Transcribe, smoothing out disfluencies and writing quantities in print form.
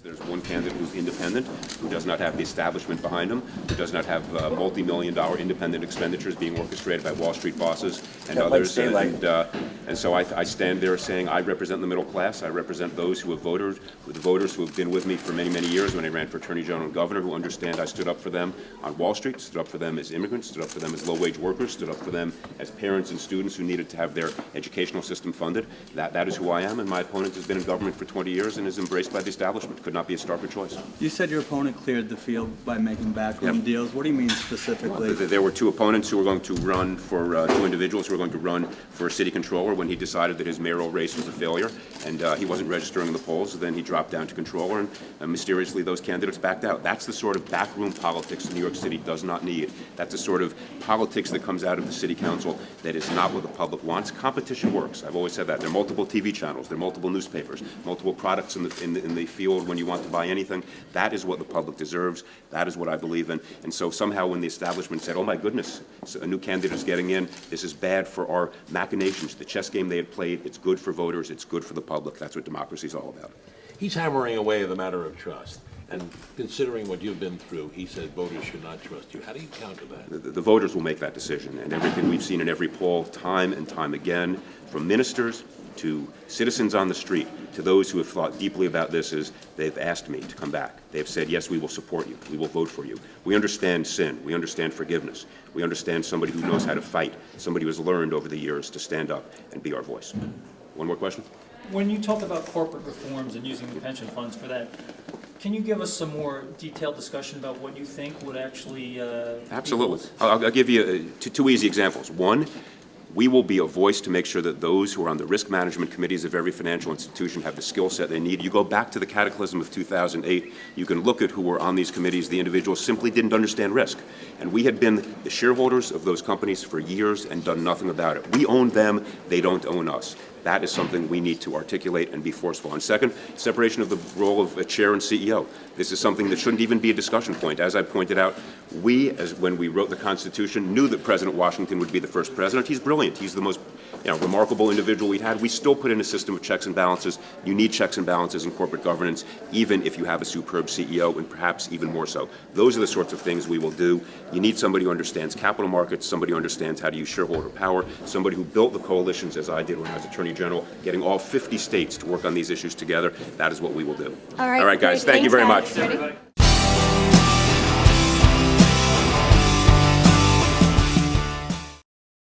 There's one candidate who's independent, who does not have the establishment behind him, who does not have multi-million-dollar independent expenditures being orchestrated by Wall Street bosses and others. And so I stand there saying I represent the middle class. I represent those who have voted, the voters who have been with me for many, many years when I ran for Attorney General and Governor, who understand I stood up for them on Wall Street, stood up for them as immigrants, stood up for them as low-wage workers, stood up for them as parents and students who needed to have their educational system funded. That is who I am, and my opponent has been in government for 20 years and is embraced by the establishment. Could not be a starker choice. You said your opponent cleared the field by making backroom deals. What do you mean specifically? There were two opponents who were going to run for, two individuals who were going to run for city controller when he decided that his mayoral race was a failure and he wasn't registering in the polls. So then he dropped down to controller, and mysteriously those candidates backed out. That's the sort of backroom politics New York City does not need. That's the sort of politics that comes out of the city council that is not what the public wants. Competition works. I've always said that. There are multiple TV channels, there are multiple newspapers, multiple products in the field when you want to buy anything. That is what the public deserves. That is what I believe in. And so somehow when the establishment said, oh my goodness, a new candidate is getting in, this is bad for our machinations, the chess game they had played, it's good for voters, it's good for the public. That's what democracy is all about. He's hammering away at the matter of trust. And considering what you've been through, he said voters should not trust you. How do you counter that? The voters will make that decision. And everything we've seen in every poll, time and time again, from ministers to citizens on the street, to those who have thought deeply about this, is they've asked me to come back. They've said, yes, we will support you. We will vote for you. We understand sin. We understand forgiveness. We understand somebody who knows how to fight, somebody who has learned over the years to stand up and be our voice. One more question? When you talk about corporate reforms and using the pension funds for that, can you give us some more detailed discussion about what you think would actually Absolutely. I'll give you two easy examples. One, we will be a voice to make sure that those who are on the risk management committees of every financial institution have the skill set they need. You go back to the cataclysm of 2008, you can look at who were on these committees. The individuals simply didn't understand risk. And we had been the shareholders of those companies for years and done nothing about it. We own them, they don't own us. That is something we need to articulate and be forceful on. Second, separation of the role of a chair and CEO. This is something that shouldn't even be a discussion point. As I pointed out, when we wrote the Constitution, knew that President Washington would be the first president. He's brilliant. He's the most remarkable individual we've had. We still put in a system of checks and balances. You need checks and balances in corporate governance, even if you have a superb CEO, and perhaps even more so. Those are the sorts of things we will do. You need somebody who understands capital markets, somebody who understands how to use shareholder power, somebody who built the coalitions, as I did when I was Attorney General, getting all 50 states to work on these issues together. That is what we will do. All right, guys. Thank you very much. Everybody.